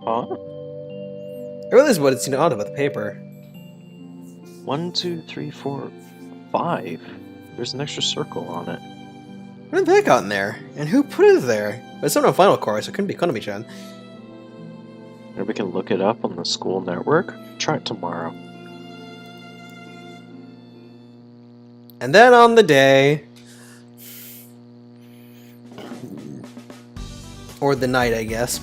Huh? I realized what had seemed odd about the paper. 1, 2, 3, 4, 5. There's an extra circle on it. When did that got in there? And who put it there? It's not on Final Course, it couldn't be Konami-chan. Maybe we can look it up on the school network. Try it tomorrow. And then on the day... Or the night, I guess.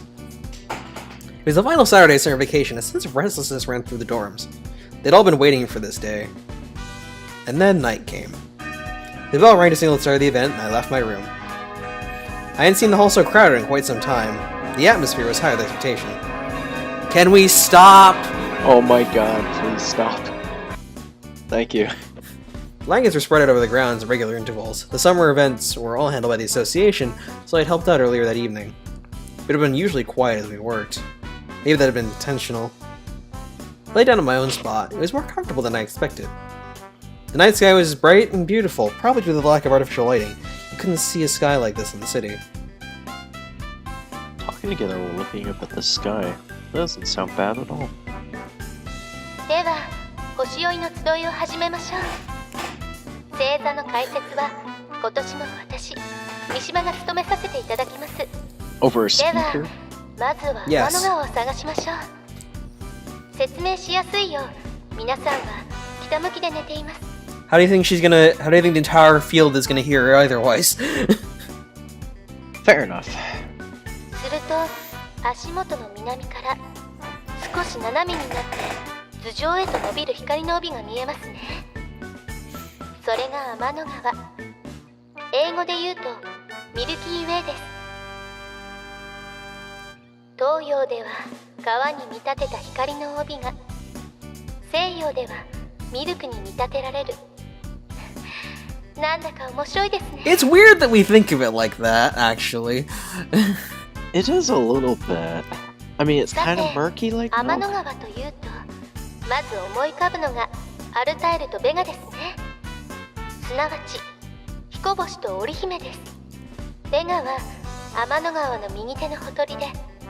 It was the final Saturday of summer vacation. A sense of restlessness ran through the dorms. They'd all been waiting for this day. And then night came. The bell rang to signal the start of the event, and I left my room. I hadn't seen the hall so crowded in quite some time. The atmosphere was high with expectation. Can we stop? Oh my god, please stop. Thank you. Blankets were spread out over the grounds at regular intervals. The summer events were all handled by the association, so I'd helped out earlier that evening. It would have been usually quiet as we worked. Maybe that had been intentional. I lay down in my own spot. It was more comfortable than I expected. The night sky was bright and beautiful, probably due to the lack of artificial lighting. You couldn't see a sky like this in the city. Talking together while looking up at the sky. Doesn't sound bad at all. では、星追いの集いを始めましょう。星座の解説は今年も私、三島が務めさせていただきます。 Over a では、 speaker? まずは天の川を探しましょう。説明しやすいよう、皆さんは北向きで寝ています。 How do you think the entire field is gonna hear otherwise? Fair enough. すると、足元の南から少し斜めになって頭上へと伸びる光の帯が見えますね。それが天の川。英語で言うとミルキーウェイです。東洋では川に見立てた光の帯が、西洋ではミルクに見立てられる。なんだか面白いですね。 It's weird that we think of it like that, actually. It is a little bit. I mean, it's kind of murky like 天の milk. 川というと、まず思い浮かぶのがアルタイルとベガですね。すなわち彦星と織姫です。ベガは天の川の右手のほとりで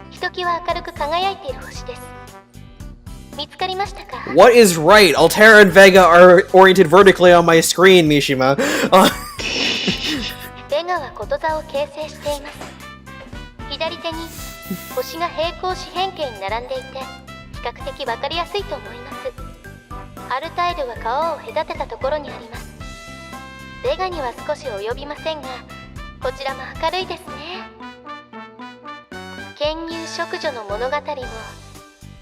ひときわ明るく輝いている星です。見つかりましたか？ What is right? Altera and Vega are oriented vertically on my screen, Mishima. ベガはこと座を形成しています。左手に星が平行四辺形に並んでいて比較的わかりやすいと思います。アルタイルは川を隔てたところにあります。ベガには少し及びませんが、こちらも明るいですね。剣入植女の物語も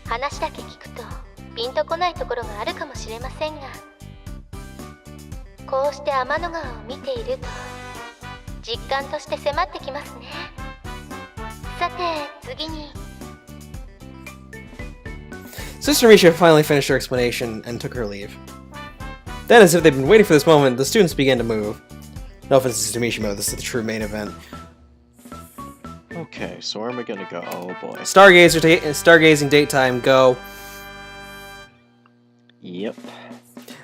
話だけ聞くとピンとこないところがあるかもしれませんが、こうして天の川を見ていると実感として迫ってきますね。さて次に。 Sister Misha finally finished her explanation and took her leave. Then, as if they'd been waiting for this moment, the students began to move. No offense to Sister Mishima, this is the true main event. Okay, so where am I gonna go? Oh boy. Stargazing date time, go. Yep.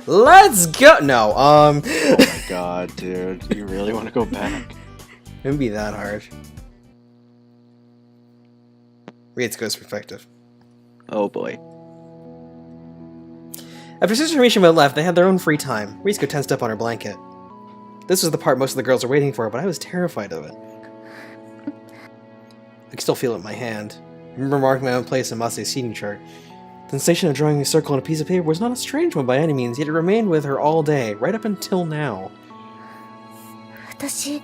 Let's go! No, Oh my god, dude. You really want to go back? It wouldn't be that hard. Read Ghost perspective. Oh boy. After Sister Mishima left, they had their own free time. Ritsuko tensed up on her blanket. This was the part most of the girls were waiting for, but I was terrified of it. I could still feel it in my hand. I remember marking my own place in Mase's seating chart. The sensation of drawing a circle on a piece of paper was not a strange one by any means, yet it remained with her all day, right up until now. 私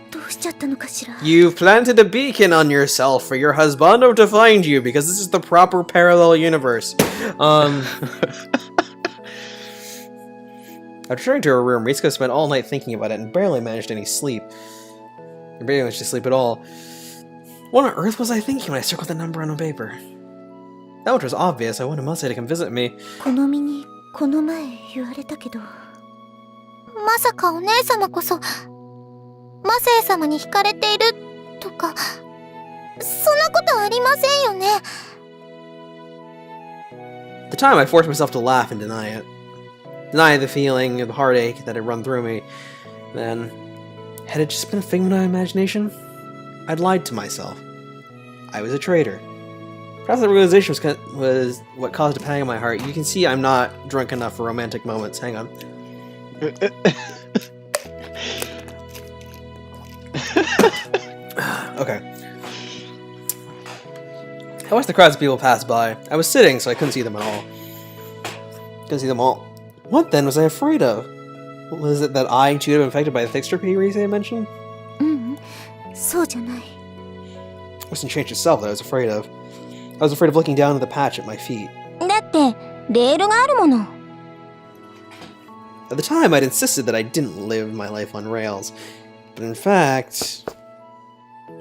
どうしちゃったのかしら。 You've planted a beacon on yourself for your husbando to find you, because this is the proper parallel universe. After returning to her room, Ritsuko spent all night thinking about it and barely managed any sleep. Or barely managed to sleep at all. What on earth was I thinking when I circled the number on a paper? That much was obvious. I wanted Masai to come visit me. この身にこの前言われたけど、まさかお姉様こそマセイ様に惹かれているとか、そんなことありませんよね。 At the time, I forced myself to laugh and deny it. Deny the feeling of the heartache that had run through me. Then, had it just been a figment of my imagination? I'd lied to myself. I was a traitor. Perhaps the realization was what caused a pang in my heart. You can see I'm not drunk enough for romantic moments. Hang on. Okay. I watched the crowds of people pass by. I was sitting, so I couldn't see them at all. What then was I afraid of? Was it that I, too, had been affected by the Thixter Rise I mentioned? そうじゃない。 It wasn't change itself that I was afraid of. I was afraid of looking down at the patch at my feet. だってレールがあるもの。 At the time, I'd insisted that I didn't live my life on rails. But in fact...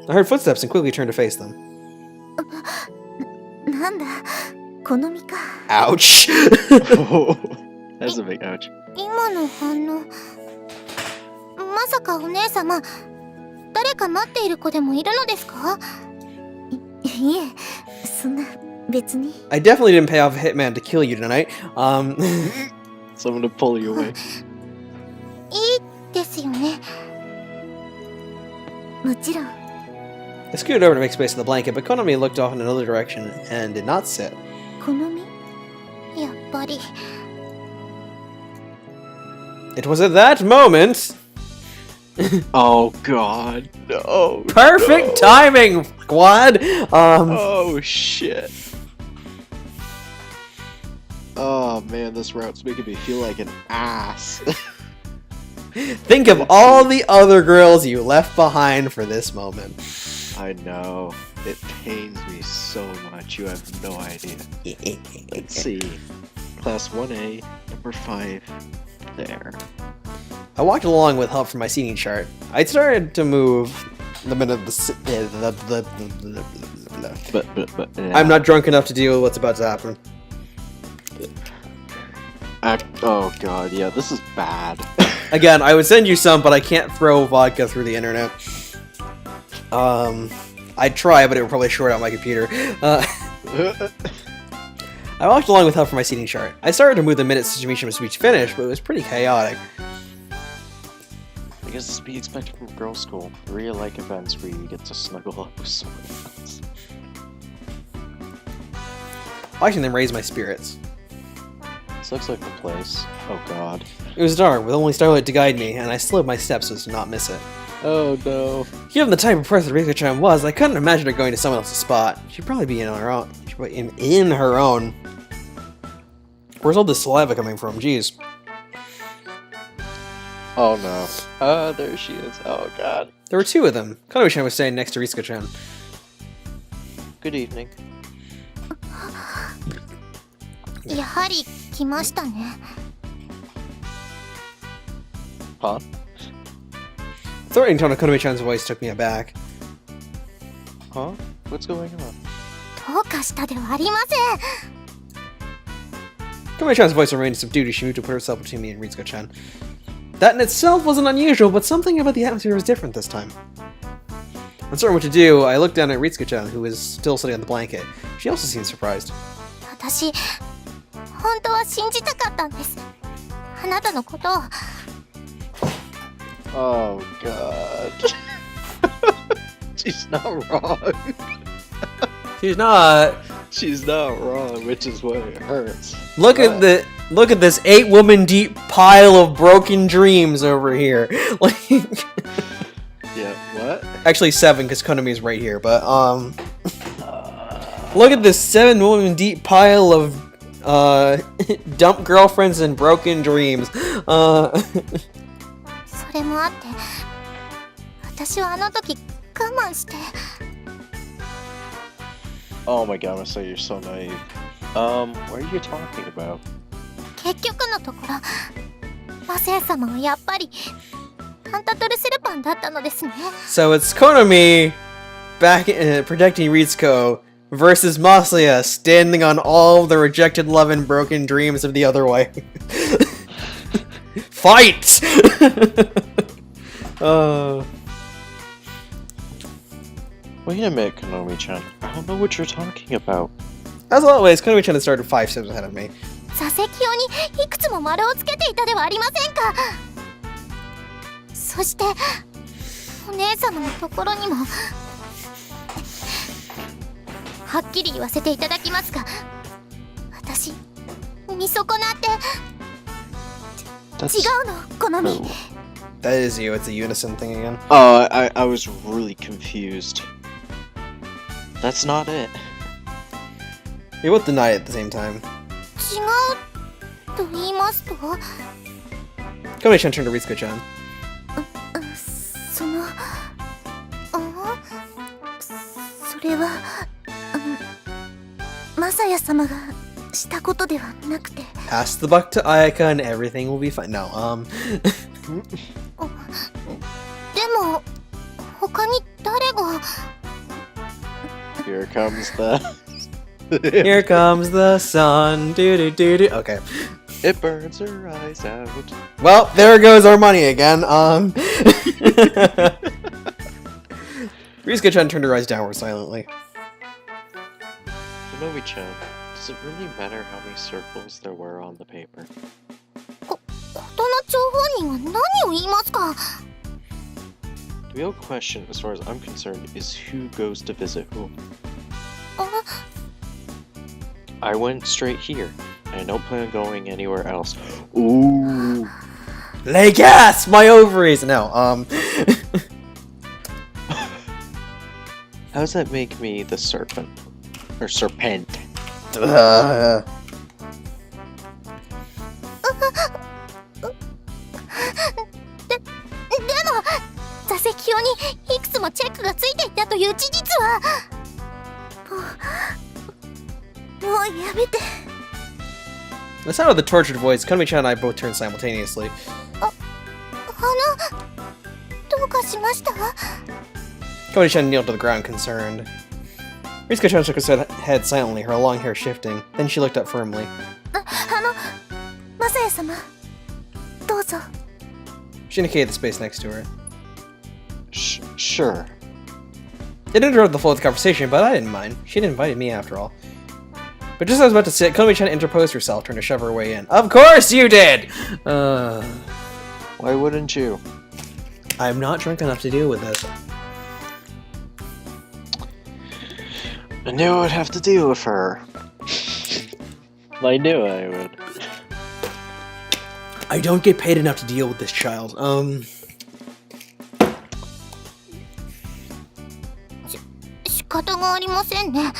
I heard footsteps and quickly turned to face them. なんだ、好みか。 Ouch! Oh, that's a big ouch. 今の反応。まさかお姉様、誰か待っている子でもいるのですか？いえ、そんな別に。I definitely didn't pay off a hitman to kill you tonight. Someone to pull you away. いいですよね。もちろん。 I scooted over to make space in the blanket, but Konami looked off in another direction and did not sit. 好み？やっぱり。 It was at that moment... Oh god, no. Perfect no. timing, Quad! Oh shit. Oh man, this route's making me feel like an ass. Think of all the other girls you left behind for this moment. I know. It pains me so much, you have no idea. Let's see. Class 1A, number 5, there. I walked along with help from my seating chart. I started to move the minute But I'm not drunk enough to deal with what's about to happen. Oh god, yeah, this is bad. Again, I would send you some, but I can't throw vodka through the internet. I'd try, but it would probably short out my computer. I walked along with help from my seating chart. I started to move the minute Sushimishima's speech finished, but it was pretty chaotic. I guess it's to be expected from girls' school. Real-like events where you get to snuggle up with someone else. Watching them raised my spirits. This looks like the place. Oh god. It was dark, with only starlight to guide me, and I slowed my steps so as to not miss it. Oh no. Given the type of person Rika-chan was, I couldn't imagine her going to someone else's spot. She'd probably be in her own. She'd probably in her own. Where's all this saliva coming from? Jeez. Oh no. Oh, there she is. Oh god. There were two of them. Kanami-chan was standing next to Risuka-chan. Good evening. やはり来ましたね。 Huh? The threatening tone of Kanami-chan's voice took me aback. Huh? What's going on? どうかしたではありません。 Kanami-chan's voice remained subdued as she moved to put herself between me and Risuka-chan. That in itself wasn't unusual, but something about the atmosphere was different this time. Uncertain what to do, I looked down at Risuka-chan, who was still sitting on the blanket. She also seemed surprised. 私、本当は信じたかったんです。あなたのことを。 Oh god. She's not wrong. She's not. She's not wrong, which is what it hurts. Look at this 8-woman deep pile of broken dreams over here. Like, Yeah, what? actually 7 because Konami's right here, but look at this 7-woman deep pile of dump girlfriends and broken dreams. それもあって、私はあの時我慢して。 Oh my god, Masa, you're so naive. What are you talking about? 結局のところ、マセイ様はやっぱりタンタトルセルパンだったのですね。 So it's Konami back protecting Ritsuko versus Masaya standing on all of the rejected love and broken dreams of the other wife. Fight! Wait a minute, Konami-chan. I don't know what you're talking about. As always, Konami-chan had started 5 steps ahead of me. 座席用にいくつも丸をつけていたではありませんか。そしてお姉様のところにもはっきり言わせていただきますが、私見損なって違 That's うの、このみ。 That is you. It's a unison thing again. Oh, I was really confused. That's not it. You both denied it at the same time. 違うと言いますと、 Konami-chan turned to Ritsuko-chan. その、それはマサヤ様がしたことではなくて、 Pass the buck to Ayaka and everything will be fine. No, でも他に誰が。 Here comes the. Here comes the sun. Do do do do. Okay. It burns her eyes out. Well, there goes our money again. Ritsuko-chan turned her eyes downward silently. Konami-chan, does it really matter how many circles there were on the paper? 事の張本人は何を言いますか。 The real question, as far as I'm concerned, is who goes to visit who. I went straight here. I don't plan on going anywhere else. Ooh. Lay gas! My ovaries! No, How does that make me the serpent? Or serpent? でも座席表にいくつもチェックがついていたという事実は。もうやめて。 The sound of the tortured voice, Konami-chan and I both turned simultaneously. どうかしました？ Konami-chan kneeled to the ground, concerned. Ritsuko-chan shook her head silently, her long hair shifting. Then she looked up firmly. マサヤ様、どうぞ。 She indicated the space next to her. Sure. It interrupted the flow of the conversation, but I didn't mind. She'd invited me after all. But just as I was about to sit, Konami-chan interposed herself, trying to shove her way in. Of course you did! Why wouldn't you? I'm not drunk enough to deal with this. I knew I would have to deal with her. I knew I would. I don't get paid enough to deal with this child. 仕方がありませんね。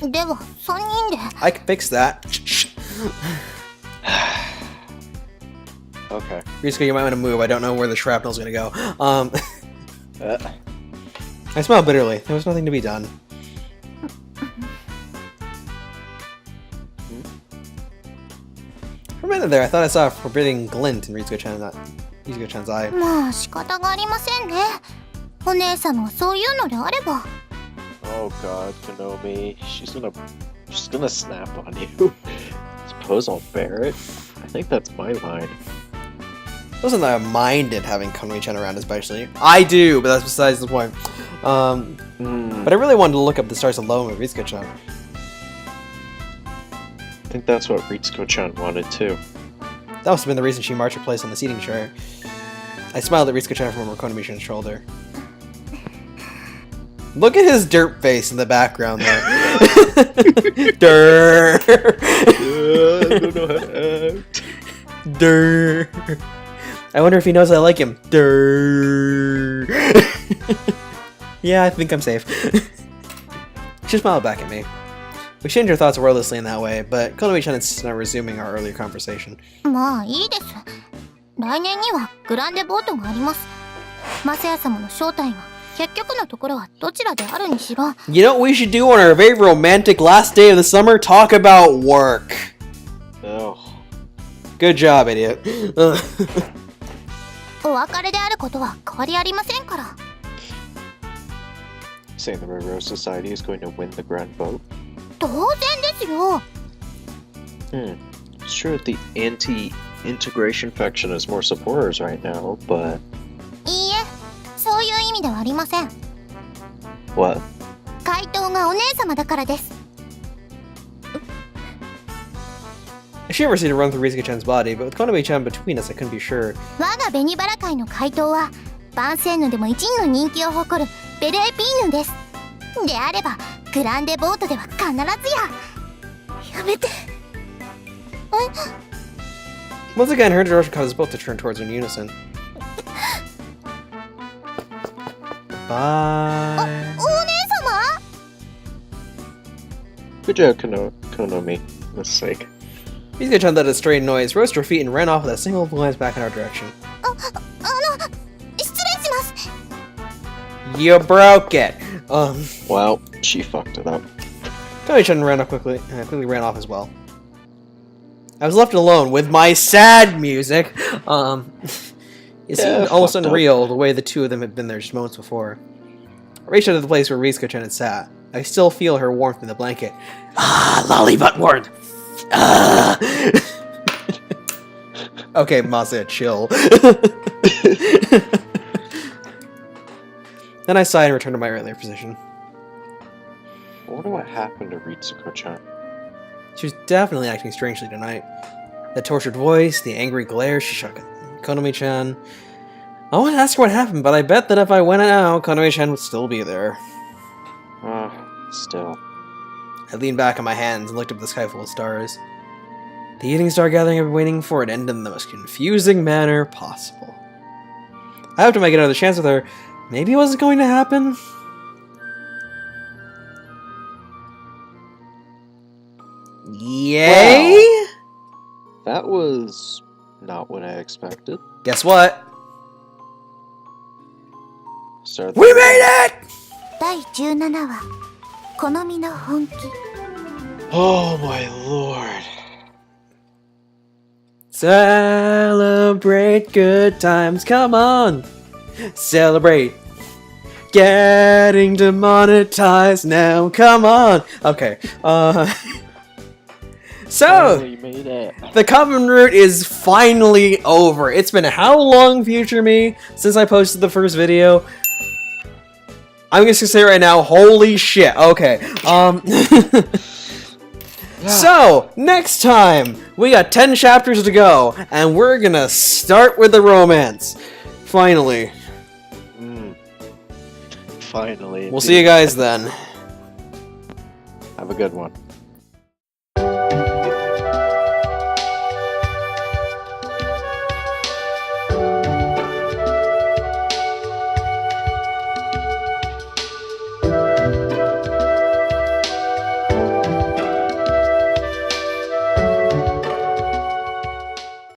では3人で。 I can fix that. Okay. Ritsuko, you might want to move. I don't know where the shrapnel's gonna go. I smile bitterly. There was nothing to be done. For a minute there, I thought I saw a forbidding glint in Ritsuko-chan's eye. まあ仕方がありませんね。お姉様がそういうのであれば。 Oh god, Konami. She's gonna snap on you. Suppose I'll bear it. I think that's my line. It wasn't that I minded having Konami-chan around especially. I do, but that's besides the point. But I really wanted to look up the stars alone with Ritsuko-chan. I think that's what Ritsuko-chan wanted too. That must have been the reason she marched her place on the seating chart. I smiled at Ritsuko-chan from over Konami-chan's shoulder. Look at his dirt face in the background there. Durr. I don't know how to act. Durr. I wonder if he knows I like him. Durr. Yeah, I think I'm safe. She smiled back at me. We exchanged our thoughts wordlessly in that way, but Konami-chan insisted on resuming our earlier conversation. まあいいです。来年にはグランデボートがあります。マサヤ様の正体は結局のところはどちらであるにしろ。 You know what we should do on our very romantic last day of the summer? Talk about work. Oh. Good job, idiot. お別れであることは変わりありませんから。 Saying the Red Rose Society is going to win the grand vote? 当然ですよ。 It's true that the anti-integration faction has more supporters right now, but... いいえ、そういう意味ではありません。 What? 回答がお姉様だからです。 A shiver seemed to run through Ritsuko-chan's body, but with Konami-chan between us, I couldn't be sure. 我が紅バラ会の回答は万世ヌでも一位の人気を誇るベルエピーヌです。であればグランデボートでは必ずや。やめて。Once again, her direction causes both to turn towards her in unison. Bye. お姉様 Good job, Konomi. Let's sake. Mizuka-chan let a strange noise, rose to her feet, and ran off with a single glance back in our direction. 失礼します。 You broke it! Well, she fucked it up. Konomi-chan ran off quickly ran off as well. I was left alone with my sad music. It seemed almost unreal the way the two of them had been there just moments before. I reached out to the place where Rizko-chan had sat. I still feel her warmth in the blanket. Ah, lollipop warmth! Ah. Okay, Masa, chill. Then I sighed and returned to my earlier position. I wonder what happened to Ritsuko-chan. She was definitely acting strangely tonight. The tortured voice, the angry glare, she shook Konomi-chan. I want to ask her what happened, but I bet that if I went out, Konomi-chan would still be there. Still. I leaned back on my hands and looked up at the sky full of stars. The evening star gathering I've been waiting for had ended in the most confusing manner possible. I hoped I might get another chance with her. Maybe it wasn't going to happen? Yay? Wow. That was not what I expected. Guess what? We made it! 第17話好みの本気 Oh my lord. Celebrate good times, come on! Celebrate! Getting demonetized now, come on! Okay, So, Finally made it. the common route is finally over. It's been how long, future me, since I posted the first video? I'm just gonna say right now, holy shit. Okay, So, next time, we got 10 chapters to go, and we're gonna start with the romance. Finally. Finally. We'll see you guys then. Have a good one.